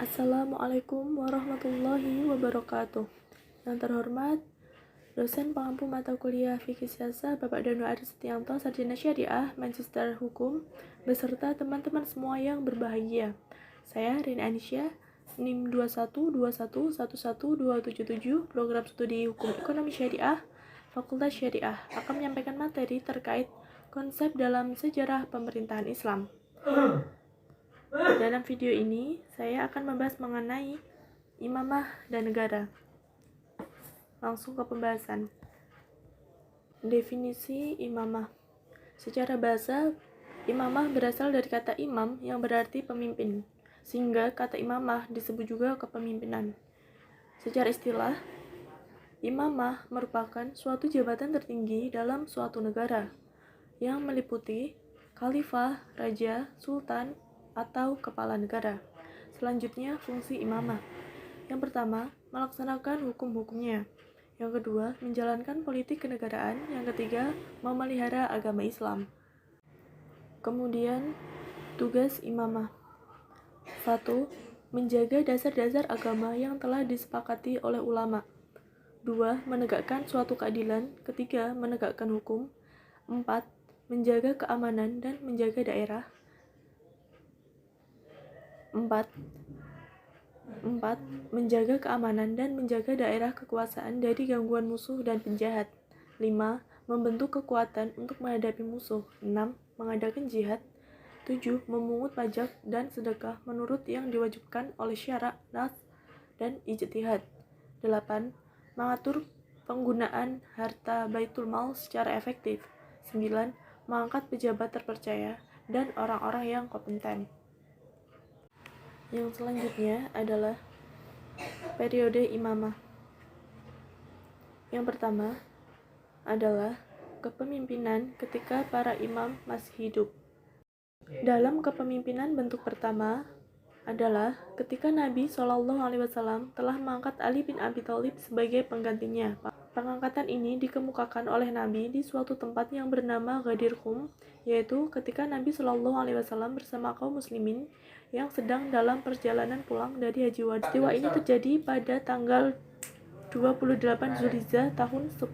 Assalamualaikum warahmatullahi wabarakatuh. Yang terhormat, dosen pengampu mata kuliah Fikih Siasah Bapak Danu Aris Setianto, Sarjana Syariah, Magister Hukum, beserta teman-teman semua yang berbahagia. Saya Rin Anisya, NIM 21211112777, Program Studi Hukum Ekonomi Syariah, Fakultas Syariah, akan menyampaikan materi terkait konsep dalam sejarah pemerintahan Islam. Dalam video ini, saya akan membahas mengenai imamah dan negara. Langsung ke pembahasan. Definisi imamah. Secara bahasa, imamah berasal dari kata imam yang berarti pemimpin, sehingga kata imamah disebut juga kepemimpinan. Secara istilah, imamah merupakan suatu jabatan tertinggi dalam suatu negara yang meliputi khalifah, raja, sultan, atau kepala negara. Selanjutnya, fungsi imamah. Yang pertama, melaksanakan hukum-hukumnya. Yang kedua, menjalankan politik kenegaraan. Yang ketiga, memelihara agama Islam. Kemudian, tugas imamah. 1. Menjaga dasar-dasar agama yang telah disepakati oleh ulama. 2. Menegakkan suatu keadilan. Ketiga, menegakkan hukum. 4. Menjaga keamanan dan menjaga daerah. 4. Menjaga keamanan dan menjaga daerah kekuasaan dari gangguan musuh dan penjahat. 5. Membentuk kekuatan untuk menghadapi musuh. 6. Mengadakan jihad. 7. Memungut pajak dan sedekah menurut yang diwajibkan oleh syara, nas, dan ijtihad. 8. Mengatur penggunaan harta baitul mal secara efektif. 9. Mengangkat pejabat terpercaya dan orang-orang yang kompeten. Yang selanjutnya adalah periode imamah. Yang pertama adalah kepemimpinan ketika para imam masih hidup. Dalam kepemimpinan bentuk pertama adalah ketika Nabi SAW telah mengangkat Ali bin Abi Thalib sebagai penggantinya. Pengangkatan ini dikemukakan oleh Nabi di suatu tempat yang bernama Ghadir Khum, yaitu ketika Nabi SAW bersama kaum muslimin yang sedang dalam perjalanan pulang dari Haji Wada. Peristiwa ini terjadi pada tanggal 28 Zulhijjah tahun 10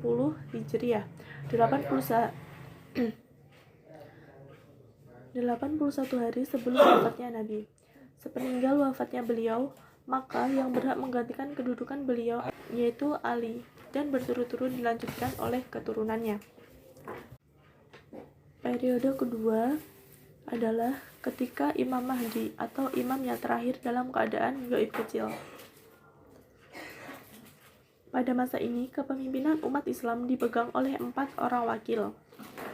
Hijriah, 81 hari sebelum wafatnya Nabi. Sepeninggal wafatnya beliau, maka yang berhak menggantikan kedudukan beliau yaitu Ali, dan berturut-turut dilanjutkan oleh keturunannya. Periode kedua adalah ketika Imam Mahdi atau imam yang terakhir dalam keadaan gaib kecil. Pada masa ini, kepemimpinan umat Islam dipegang oleh 4 orang wakil.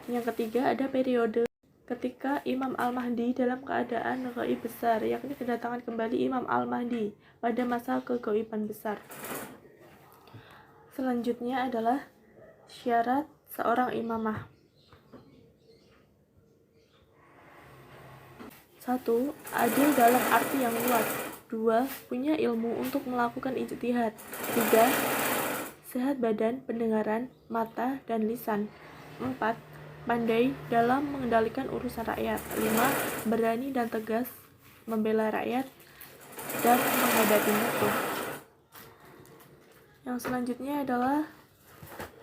Yang ketiga ada periode ketika Imam Al-Mahdi dalam keadaan gaib besar, yakni kedatangan kembali Imam Al-Mahdi pada masa kegaiban besar. Selanjutnya adalah syarat seorang imamah. 1. Adil dalam arti yang luas. 2. Punya ilmu untuk melakukan ijtihad. 3. Sehat badan, pendengaran, mata, dan lisan. 4. Pandai dalam mengendalikan urusan rakyat. 5. Berani dan tegas membela rakyat dan menghadapi musuh. Yang selanjutnya adalah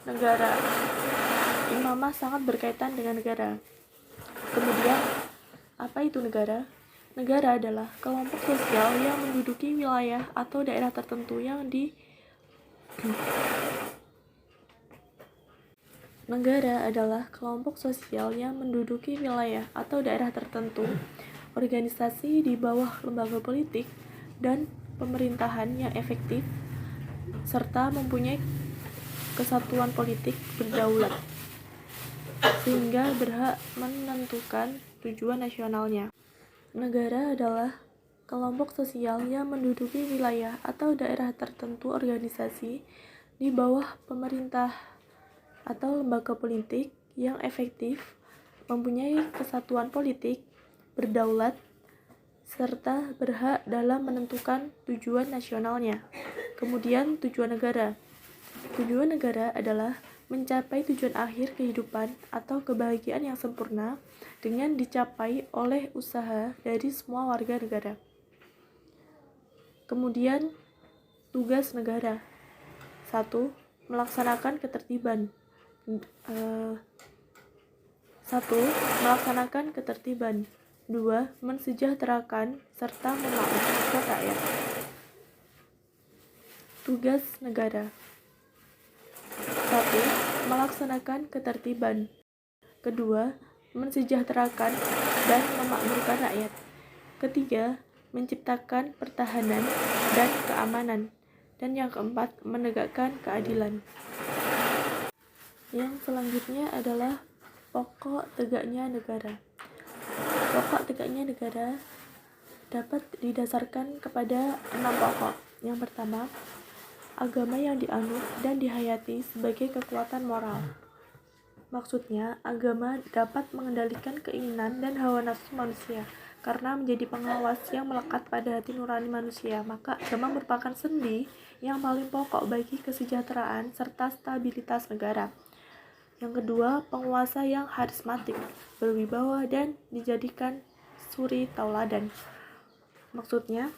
negara. Imamah sangat berkaitan dengan negara. Kemudian, apa itu negara? Negara adalah kelompok sosial yang menduduki wilayah atau daerah tertentu Negara adalah kelompok sosial yang menduduki wilayah atau daerah tertentu, organisasi di bawah lembaga politik dan pemerintahan yang efektif, serta mempunyai kesatuan politik berdaulat, sehingga berhak menentukan tujuan nasionalnya. Negara adalah kelompok sosial yang menduduki wilayah atau daerah tertentu, organisasi di bawah pemerintah atau lembaga politik yang efektif, mempunyai kesatuan politik, berdaulat, serta berhak dalam menentukan tujuan nasionalnya. Kemudian tujuan negara. Tujuan negara adalah mencapai tujuan akhir kehidupan atau kebahagiaan yang sempurna dengan dicapai oleh usaha dari semua warga negara. Kemudian, tugas negara. 1. Melaksanakan ketertiban. 2. Mensejahterakan serta memakmurkan rakyat. Tugas negara. 1. Melaksanakan ketertiban. 2. Mensejahterakan dan memakmurkan rakyat. 3. Menciptakan pertahanan dan keamanan. Dan yang keempat, menegakkan keadilan. Yang selanjutnya adalah pokok tegaknya negara. Pokok tegaknya negara dapat didasarkan kepada 6 pokok. Yang pertama, agama yang dianut dan dihayati sebagai kekuatan moral. Maksudnya, agama dapat mengendalikan keinginan dan hawa nafsu manusia karena menjadi pengawas yang melekat pada hati nurani manusia. Maka agama merupakan sendi yang paling pokok bagi kesejahteraan serta stabilitas negara. Yang kedua, penguasa yang harismatik, berwibawa dan dijadikan suri tauladan. Maksudnya,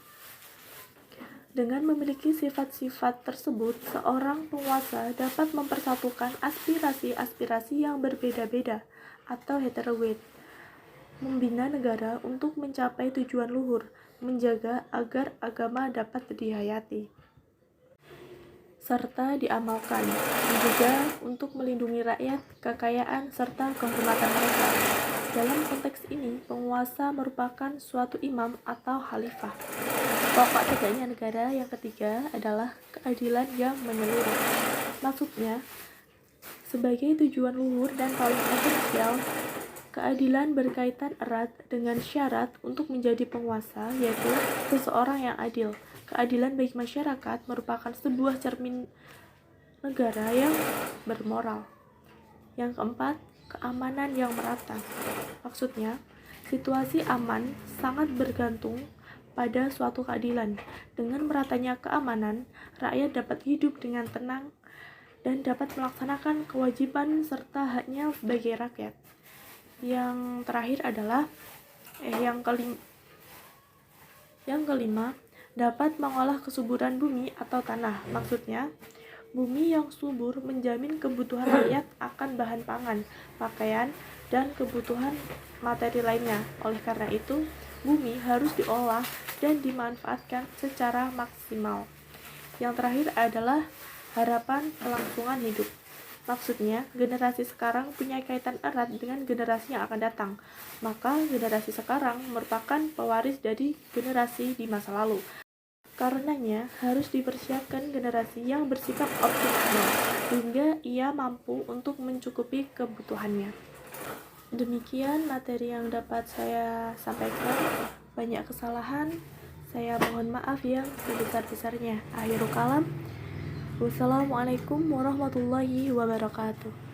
dengan memiliki sifat-sifat tersebut, seorang penguasa dapat mempersatukan aspirasi-aspirasi yang berbeda-beda atau heterogen, membina negara untuk mencapai tujuan luhur, menjaga agar agama dapat dihayati serta diamalkan, juga untuk melindungi rakyat, kekayaan, serta kehormatan mereka. Dalam konteks ini, penguasa merupakan suatu imam atau khalifah. Pokok tegaknya negara yang ketiga adalah keadilan yang menyeluruh. Maksudnya, sebagai tujuan luhur dan paling esensial, keadilan berkaitan erat dengan syarat untuk menjadi penguasa, yaitu seseorang yang adil. Keadilan bagi masyarakat merupakan sebuah cermin negara yang bermoral. Yang keempat, keamanan yang merata. Maksudnya, situasi aman sangat bergantung pada suatu keadilan. Dengan meratanya keamanan, rakyat dapat hidup dengan tenang dan dapat melaksanakan kewajiban serta haknya sebagai rakyat. Yang terakhir adalah yang kelima, dapat mengolah kesuburan bumi atau tanah. Maksudnya, bumi yang subur menjamin kebutuhan rakyat akan bahan pangan, pakaian, dan kebutuhan materi lainnya. Oleh karena itu, bumi harus diolah dan dimanfaatkan secara maksimal. Yang terakhir adalah harapan kelangsungan hidup. Maksudnya, generasi sekarang punya kaitan erat dengan generasi yang akan datang. Maka, generasi sekarang merupakan pewaris dari generasi di masa lalu. Karenanya, harus dipersiapkan generasi yang bersifat optimal, sehingga ia mampu untuk mencukupi kebutuhannya. Demikian materi yang dapat saya sampaikan. Banyak kesalahan, saya mohon maaf yang sebesar-besarnya. Akhirul kalam. Wassalamualaikum warahmatullahi wabarakatuh.